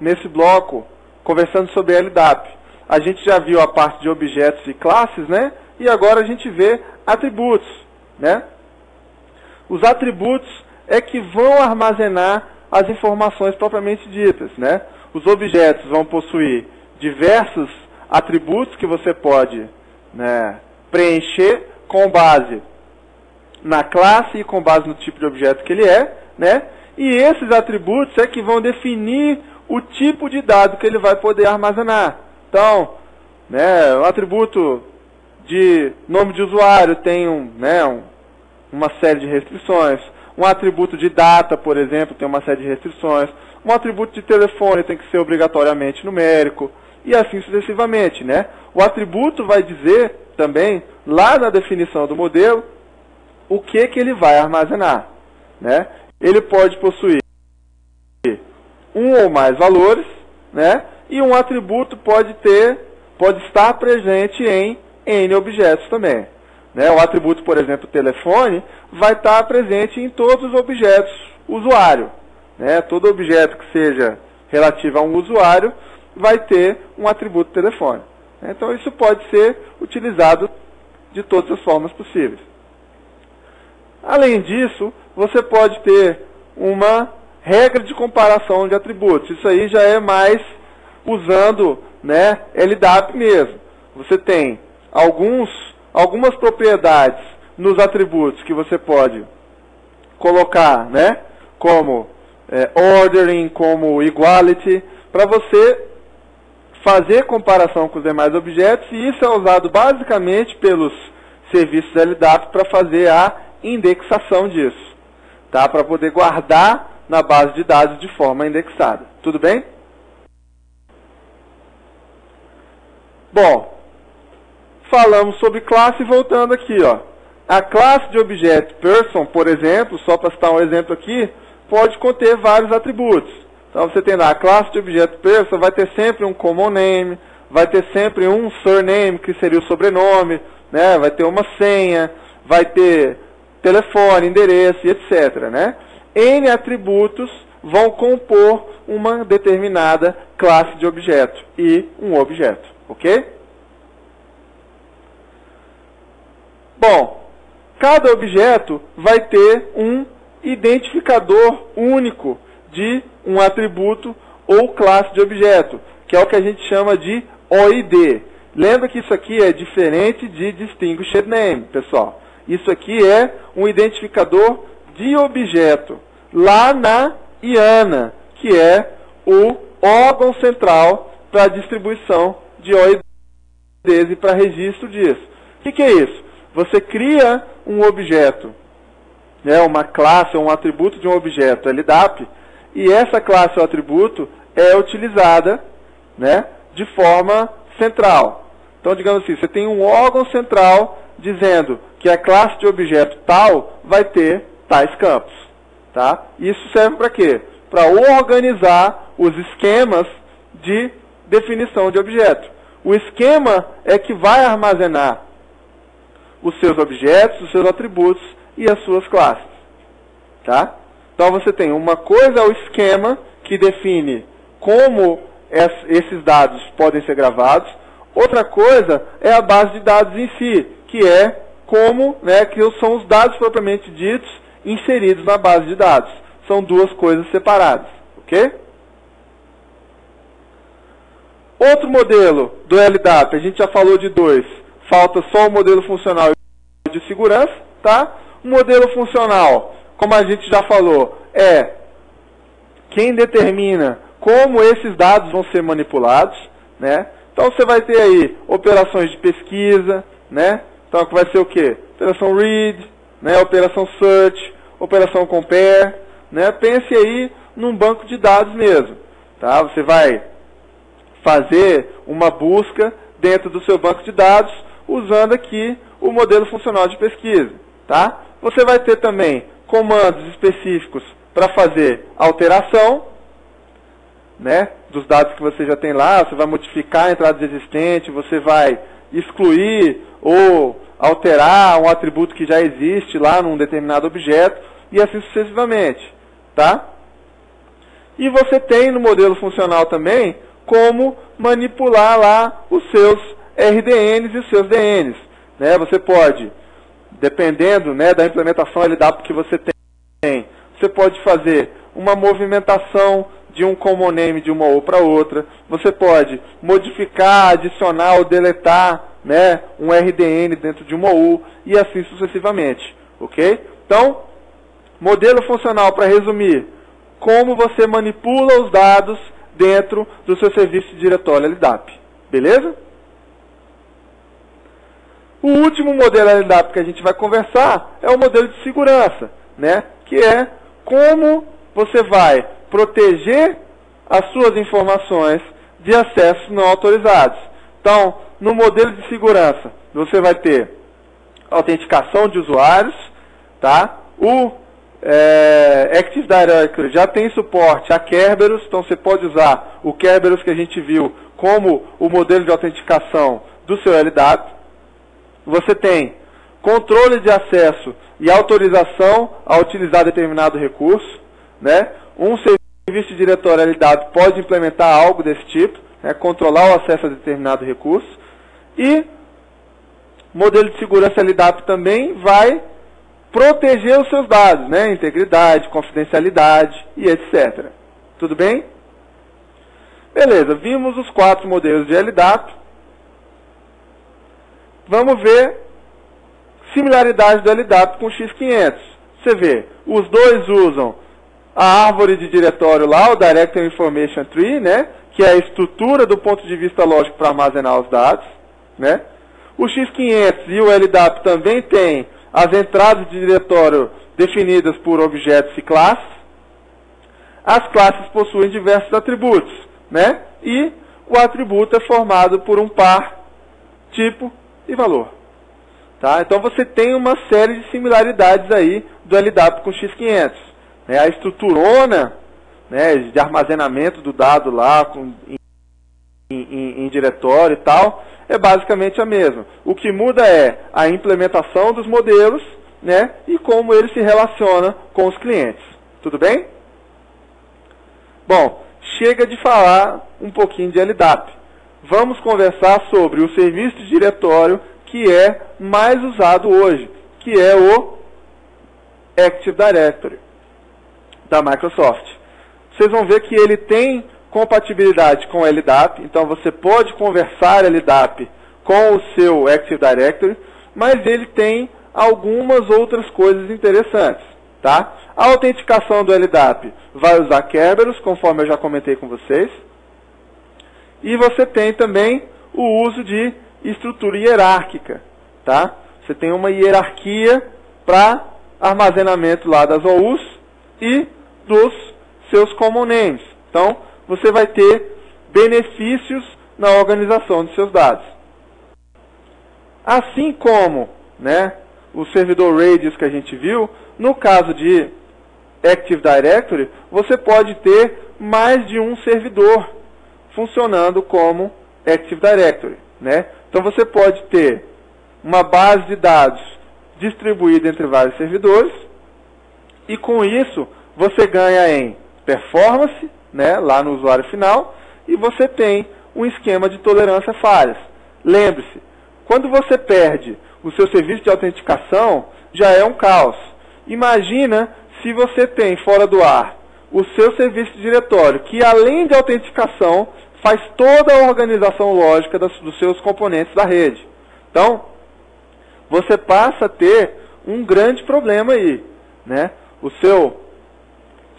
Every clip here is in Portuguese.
nesse bloco, conversando sobre LDAP. A gente já viu a parte de objetos e classes, né? E agora a gente vê atributos, né? Os atributos é que vão armazenar as informações propriamente ditas, né? Os objetos vão possuir diversos atributos que você pode, né, preencher com base na classe e com base no tipo de objeto que ele é, né? E esses atributos é que vão definir o tipo de dado que ele vai poder armazenar. Então, né, o atributo de nome de usuário tem uma série de restrições. Um atributo de data, por exemplo, tem uma série de restrições. Um atributo de telefone tem que ser obrigatoriamente numérico. E assim sucessivamente, né? O atributo vai dizer também, lá na definição do modelo, o que ele vai armazenar, né? Ele pode possuir um ou mais valores, né? E um atributo pode estar presente em N objetos também, né? O atributo, por exemplo, telefone, vai estar presente em todos os objetos usuário, né? Todo objeto que seja relativo a um usuário vai ter um atributo telefone. Então isso pode ser utilizado de todas as formas possíveis. Além disso, você pode ter uma regra de comparação de atributos. Isso aí já é mais usando, né, LDAP mesmo. Você tem algumas propriedades nos atributos que você pode colocar, né, como ordering, como equality, para você fazer comparação com os demais objetos, e isso é usado basicamente pelos serviços LDAP para fazer a indexação disso, tá? Para poder guardar na base de dados de forma indexada. Tudo bem? Bom, falamos sobre classe, voltando aqui, ó. A classe de objeto person, por exemplo, só para citar um exemplo aqui, pode conter vários atributos. Então você tem lá a classe de objeto person, vai ter sempre um common name, vai ter sempre um surname, que seria o sobrenome, né? Vai ter uma senha, vai ter telefone, endereço e etc, né? N atributos vão compor uma determinada classe de objeto e um objeto, ok? Bom, cada objeto vai ter um identificador único de um atributo ou classe de objeto, que é o que a gente chama de OID. Lembra que isso aqui é diferente de Distinguished Name, pessoal. Isso aqui é um identificador de objeto, lá na IANA, que é o órgão central para a distribuição de OIDs e para registro disso. O que é isso? Você cria um objeto, né, uma classe ou um atributo de um objeto LDAP, e essa classe ou atributo é utilizada, né, de forma central. Então, digamos assim, você tem um órgão central dizendo que a classe de objeto tal vai ter tais campos. Tá? Isso serve para quê? Para organizar os esquemas de definição de objeto. O esquema é que vai armazenar os seus objetos, os seus atributos e as suas classes. Tá? Então você tem uma coisa é o esquema, que define como esses dados podem ser gravados. Outra coisa é a base de dados em si, que é como, né, que são os dados propriamente ditos inseridos na base de dados. São duas coisas separadas, ok? Outro modelo do LDAP, a gente já falou de dois. Falta só o modelo funcional e de segurança, tá? O modelo funcional, como a gente já falou, é quem determina como esses dados vão ser manipulados, né? Então você vai ter aí operações de pesquisa, né? Então vai ser o quê? Operação read, né? Operação search, operação compare, né? Pense aí num banco de dados mesmo, tá? Você vai fazer uma busca dentro do seu banco de dados usando aqui o modelo funcional de pesquisa, tá? Você vai ter também comandos específicos para fazer alteração, né, dos dados que você já tem lá. Você vai modificar entradas existentes, você vai excluir ou alterar um atributo que já existe lá num determinado objeto, e assim sucessivamente, tá? E você tem no modelo funcional também como manipular lá os seus RDNs e os seus DNs. Né? Você pode, dependendo, né, da implementação LDAP que você tem, você pode fazer uma movimentação de um common name de uma OU para outra. Você pode modificar, adicionar ou deletar, né, um RDN dentro de uma OU e assim sucessivamente. Ok? Então, modelo funcional, para resumir, como você manipula os dados dentro do seu serviço de diretório LDAP. Beleza? O último modelo LDAP que a gente vai conversar é o modelo de segurança, né? Que é como você vai proteger as suas informações de acessos não autorizados. Então, no modelo de segurança, você vai ter autenticação de usuários, tá? O Active Directory já tem suporte a Kerberos, então você pode usar o Kerberos que a gente viu como o modelo de autenticação do seu LDAP. Você tem controle de acesso e autorização a utilizar determinado recurso, né? Um serviço de diretório LDAP pode implementar algo desse tipo, né? Controlar o acesso a determinado recurso. E modelo de segurança LDAP também vai proteger os seus dados, né? Integridade, confidencialidade e etc. Tudo bem? Beleza, vimos os 4 modelos de LDAP. Vamos ver similaridade do LDAP com o X500. Você vê, os dois usam a árvore de diretório lá, o Directory Information Tree, né? Que é a estrutura do ponto de vista lógico para armazenar os dados, né? O X500 e o LDAP também têm as entradas de diretório definidas por objetos e classes. As classes possuem diversos atributos, né? E o atributo é formado por um par, tipo e valor. Tá? Então você tem uma série de similaridades aí do LDAP com o X500. Né? A estruturona, né, de armazenamento do dado lá em diretório e tal, é basicamente a mesma. O que muda é a implementação dos modelos, né, e como ele se relaciona com os clientes. Tudo bem? Bom, chega de falar um pouquinho de LDAP. Vamos conversar sobre o serviço de diretório que é mais usado hoje, que é o Active Directory da Microsoft. Vocês vão ver que ele tem compatibilidade com o LDAP, então você pode conversar LDAP com o seu Active Directory, mas ele tem algumas outras coisas interessantes. Tá? A autenticação do LDAP vai usar Kerberos, conforme eu já comentei com vocês. E você tem também o uso de estrutura hierárquica. Tá? Você tem uma hierarquia para armazenamento lá das OUs e dos seus common names. Então, você vai ter benefícios na organização dos seus dados. Assim como, né, o servidor Radius que a gente viu, no caso de Active Directory, você pode ter mais de um servidor funcionando como Active Directory. Né? Então você pode ter uma base de dados distribuída entre vários servidores e com isso você ganha em performance, né, lá no usuário final, e você tem um esquema de tolerância a falhas. Lembre-se, quando você perde o seu serviço de autenticação, já é um caos. Imagina se você tem fora do ar o seu serviço de diretório, que além de autenticação, faz toda a organização lógica dos seus componentes da rede. Então, você passa a ter um grande problema aí. Né? O seu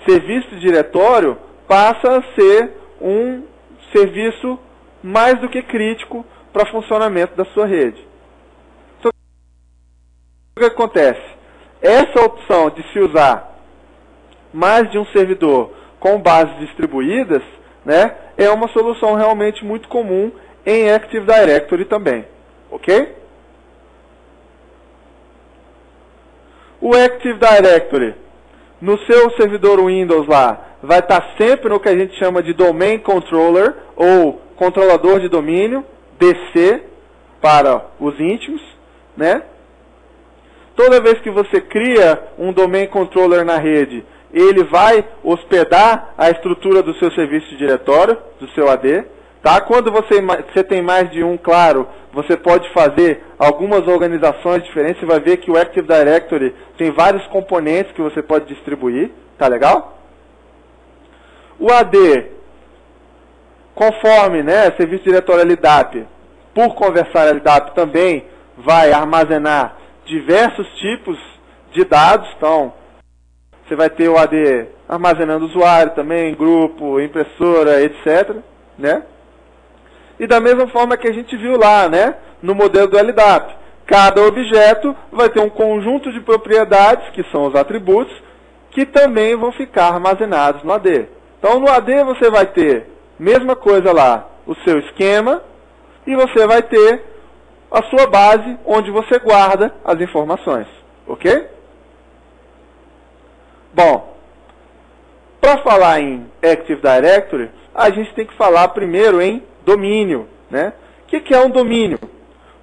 serviço de diretório passa a ser um serviço mais do que crítico para o funcionamento da sua rede. Então, o que acontece? Essa opção de se usar mais de um servidor com bases distribuídas, né, é uma solução realmente muito comum em Active Directory também. Ok? O Active Directory, no seu servidor Windows lá, vai estar sempre no que a gente chama de Domain Controller, ou controlador de domínio, DC, para os íntimos, né? Toda vez que você cria um Domain Controller na rede, ele vai hospedar a estrutura do seu serviço de diretório, do seu AD. Tá? Quando você tem mais de um, claro, você pode fazer algumas organizações diferentes. Você vai ver que o Active Directory tem vários componentes que você pode distribuir. Tá legal? O AD, conforme, né, serviço de diretório LDAP, por conversar LDAP, também vai armazenar diversos tipos de dados. Então, você vai ter o AD armazenando usuário também, grupo, impressora, etc. Né? E da mesma forma que a gente viu lá, né, no modelo do LDAP, cada objeto vai ter um conjunto de propriedades, que são os atributos, que também vão ficar armazenados no AD. Então, no AD você vai ter, mesma coisa lá, o seu esquema, e você vai ter a sua base, onde você guarda as informações. Ok? Bom, para falar em Active Directory, a gente tem que falar primeiro em domínio. Né? O que é um domínio?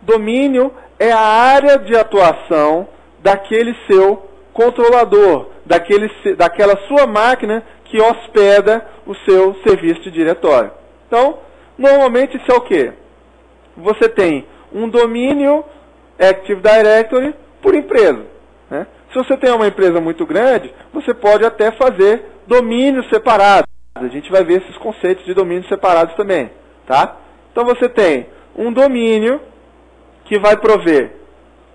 Domínio é a área de atuação daquele seu controlador, daquela sua máquina que hospeda o seu serviço de diretório. Então, normalmente isso é o quê? Você tem um domínio Active Directory por empresa. Né? Se você tem uma empresa muito grande, você pode até fazer domínios separados. A gente vai ver esses conceitos de domínios separados também. Tá? Então você tem um domínio que vai prover,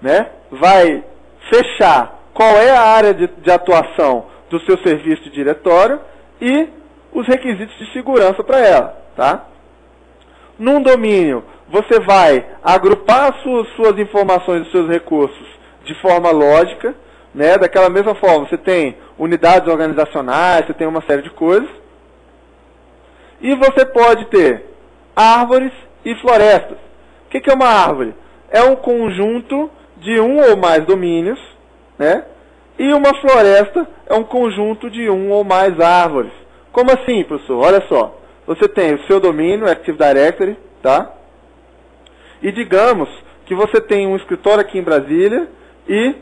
né? Vai fechar qual é a área de atuação do seu serviço de diretório e os requisitos de segurança para ela. Tá? Num domínio, você vai agrupar suas informações, os seus recursos de forma lógica. Né? Daquela mesma forma, você tem unidades organizacionais, você tem uma série de coisas. E você pode ter árvores e florestas. O que é uma árvore? É um conjunto de um ou mais domínios, né? E uma floresta é um conjunto de um ou mais árvores. Como assim, professor? Olha só. Você tem o seu domínio, Active Directory, tá? E digamos que você tem um escritório aqui em Brasília e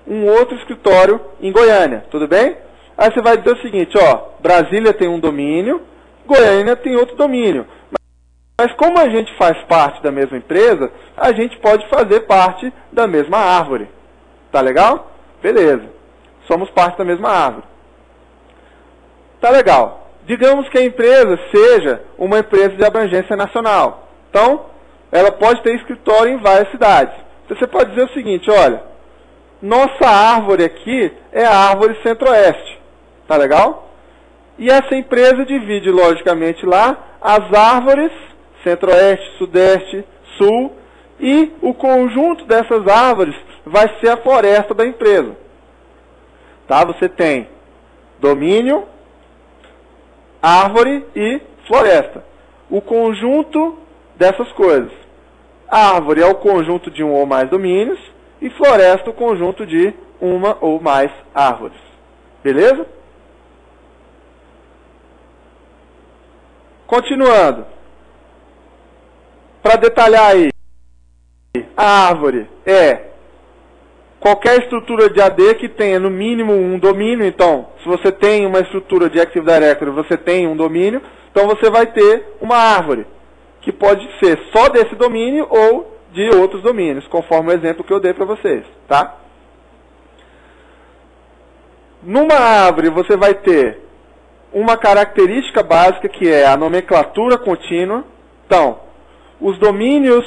um outro escritório em Goiânia, tudo bem? Aí você vai dizer o seguinte, ó, Brasília tem um domínio, Goiânia tem outro domínio. Mas como a gente faz parte da mesma empresa, a gente pode fazer parte da mesma árvore. Tá legal? Beleza. Somos parte da mesma árvore. Tá legal. Digamos que a empresa seja uma empresa de abrangência nacional. Então, ela pode ter escritório em várias cidades. Então, você pode dizer o seguinte, olha, nossa árvore aqui é a árvore centro-oeste. Tá legal? E essa empresa divide, logicamente, lá as árvores centro-oeste, sudeste, sul, e o conjunto dessas árvores vai ser a floresta da empresa. Tá? Você tem domínio, árvore e floresta. O conjunto dessas coisas. Árvore é o conjunto de um ou mais domínios, e floresta o conjunto de uma ou mais árvores. Beleza? Continuando. Para detalhar aí, a árvore é qualquer estrutura de AD que tenha no mínimo um domínio. Então, se você tem uma estrutura de Active Directory, você tem um domínio, então você vai ter uma árvore, que pode ser só desse domínio ou de outros domínios, conforme o exemplo que eu dei para vocês. Tá? Numa árvore, você vai ter uma característica básica, que é a nomenclatura contínua. Então, os domínios,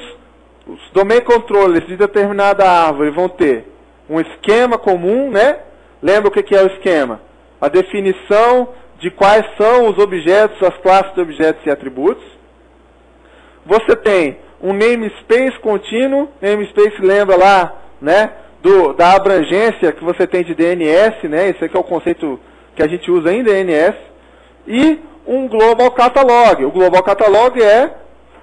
os domain controllers de determinada árvore vão ter um esquema comum, né? Lembra o que é o esquema? A definição de quais são os objetos, as classes de objetos e atributos. Você tem um namespace contínuo. Namespace lembra lá, né? Da abrangência que você tem de DNS, né? Esse aqui é o conceito que a gente usa em DNS. E um Global Catalog. O Global Catalog é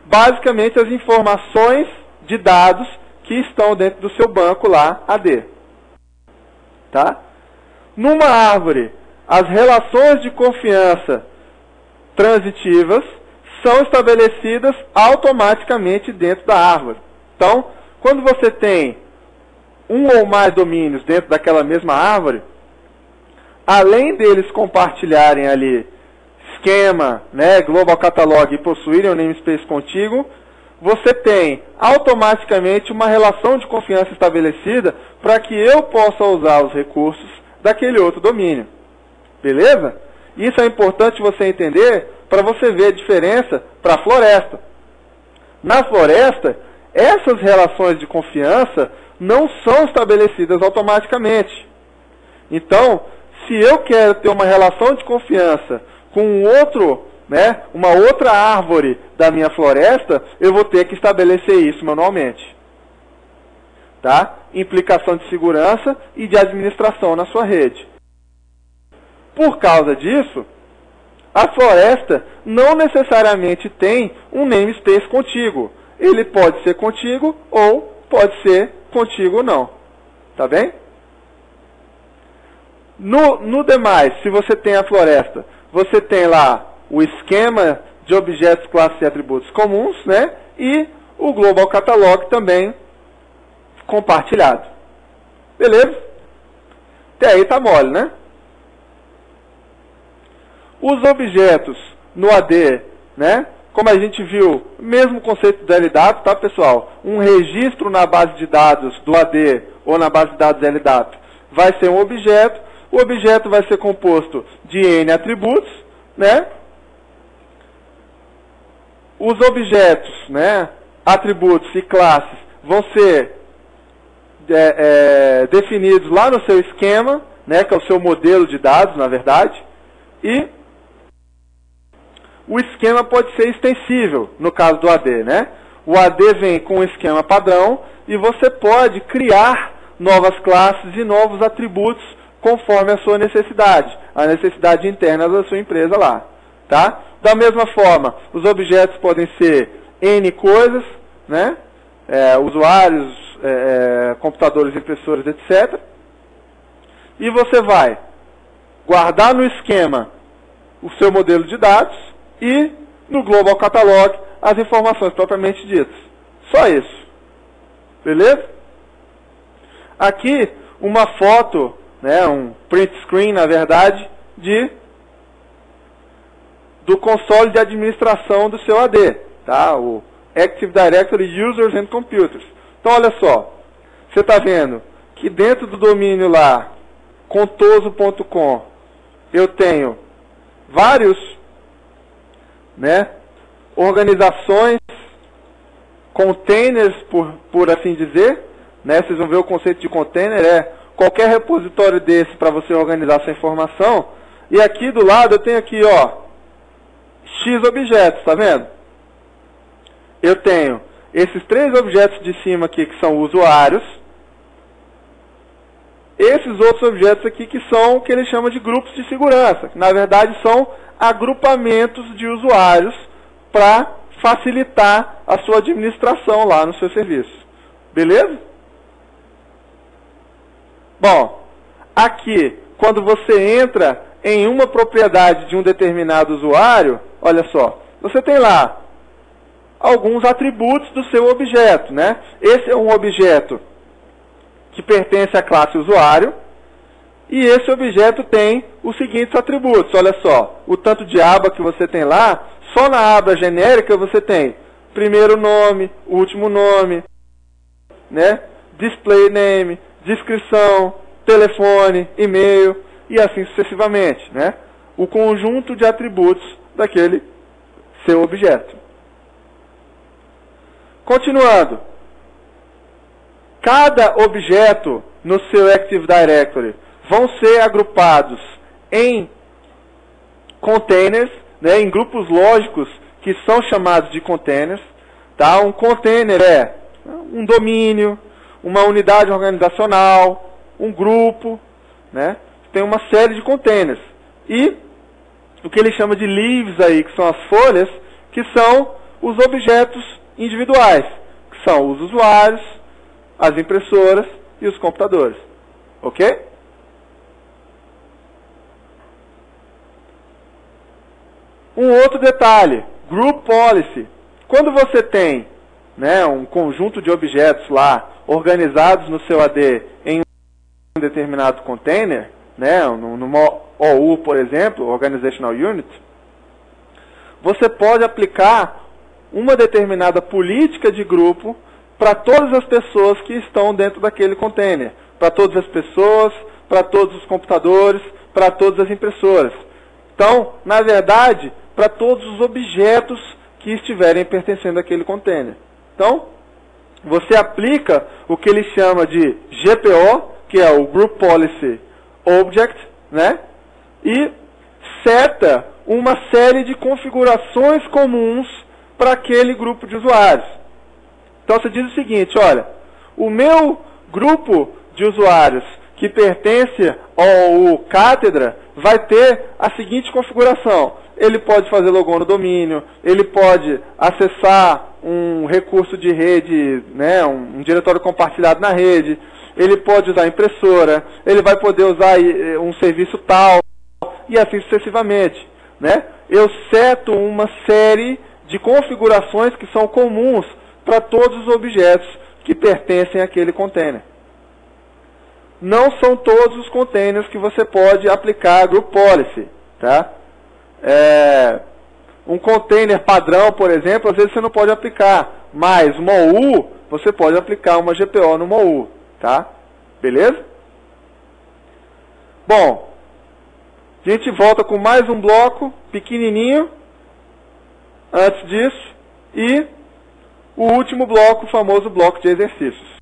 basicamente as informações de dados que estão dentro do seu banco lá, AD. Tá? Numa árvore, as relações de confiança transitivas são estabelecidas automaticamente dentro da árvore. Então, quando você tem um ou mais domínios dentro daquela mesma árvore, além deles compartilharem ali esquema, né, Global Catalog e possuírem o namespace contíguo, você tem automaticamente uma relação de confiança estabelecida para que eu possa usar os recursos daquele outro domínio. Beleza? Isso é importante você entender para você ver a diferença para a floresta. Na floresta, essas relações de confiança não são estabelecidas automaticamente. Então, se eu quero ter uma relação de confiança com um outro, né, uma outra árvore da minha floresta, eu vou ter que estabelecer isso manualmente. Tá? Implicação de segurança e de administração na sua rede. Por causa disso, a floresta não necessariamente tem um namespace contíguo. Ele pode ser contíguo ou pode ser contíguo não. Tá bem? No demais, se você tem a floresta, você tem lá o esquema de objetos, classes e atributos comuns, né? E o Global Catalog também compartilhado. Beleza? Até aí tá mole, né? Os objetos no AD, né? Como a gente viu, mesmo conceito da LDAP, tá, pessoal? Um registro na base de dados do AD ou na base de dados LDAP vai ser um objeto. O objeto vai ser composto de N atributos, né? Os objetos, né, atributos e classes vão ser definidos lá no seu esquema, né, que é o seu modelo de dados, na verdade. E o esquema pode ser extensível, no caso do AD, né? O AD vem com um esquema padrão e você pode criar novas classes e novos atributos conforme a sua necessidade, a necessidade interna da sua empresa lá, tá? Da mesma forma, os objetos podem ser N coisas, né? Usuários, computadores, impressoras, etc. E você vai guardar no esquema o seu modelo de dados e no Global Catalog as informações propriamente ditas. Só isso. Beleza? Aqui uma foto, né, um print screen, na verdade, do console de administração do seu AD, tá? O Active Directory Users and Computers. Então, olha só, você está vendo que dentro do domínio lá, contoso.com, eu tenho vários, né, organizações, containers, por assim dizer, né? Vocês vão ver o conceito de container, qualquer repositório desse para você organizar essa informação. E aqui do lado eu tenho aqui, ó, X objetos, tá vendo? Eu tenho esses 3 objetos de cima aqui que são usuários. Esses outros objetos aqui que são o que ele chama de grupos de segurança, que na verdade são agrupamentos de usuários para facilitar a sua administração lá no seu serviço. Beleza? Bom, aqui, quando você entra em uma propriedade de um determinado usuário, olha só, você tem lá alguns atributos do seu objeto, né? Esse é um objeto que pertence à classe usuário, e esse objeto tem os seguintes atributos, olha só, o tanto de aba que você tem lá, só na aba genérica você tem primeiro nome, último nome, né? Display name, descrição, telefone, e-mail, e assim sucessivamente, né? O conjunto de atributos daquele seu objeto. Continuando. Cada objeto no seu Active Directory vão ser agrupados em containers, né, em grupos lógicos que são chamados de containers. Tá? Um container é um domínio, uma unidade organizacional, um grupo, né? Tem uma série de containers. E o que ele chama de leaves aí, que são as folhas, que são os objetos individuais, que são os usuários, as impressoras e os computadores. Ok? Um outro detalhe, Group Policy. Quando você tem, né, um conjunto de objetos lá, organizados no seu AD em um determinado container, né, numa OU, por exemplo, Organizational Unit, você pode aplicar uma determinada política de grupo para todas as pessoas que estão dentro daquele container, para todas as pessoas, para todos os computadores, para todas as impressoras. Então, na verdade, para todos os objetos que estiverem pertencendo àquele container. Então, você aplica o que ele chama de GPO, que é o Group Policy Object, né? E seta uma série de configurações comuns para aquele grupo de usuários. Então você diz o seguinte, olha, o meu grupo de usuários que pertence ao cátedra vai ter a seguinte configuração. Ele pode fazer logon no domínio, ele pode acessar um recurso de rede, né, um diretório compartilhado na rede, ele pode usar impressora, ele vai poder usar um serviço tal, e assim sucessivamente. Né? Eu seto uma série de configurações que são comuns para todos os objetos que pertencem àquele container. Não são todos os containers que você pode aplicar a Group Policy. Tá? Um container padrão, por exemplo, às vezes você não pode aplicar, mas uma OU, você pode aplicar uma GPO numa OU. Tá? Beleza? Bom, a gente volta com mais um bloco pequenininho antes disso e o último bloco, o famoso bloco de exercícios.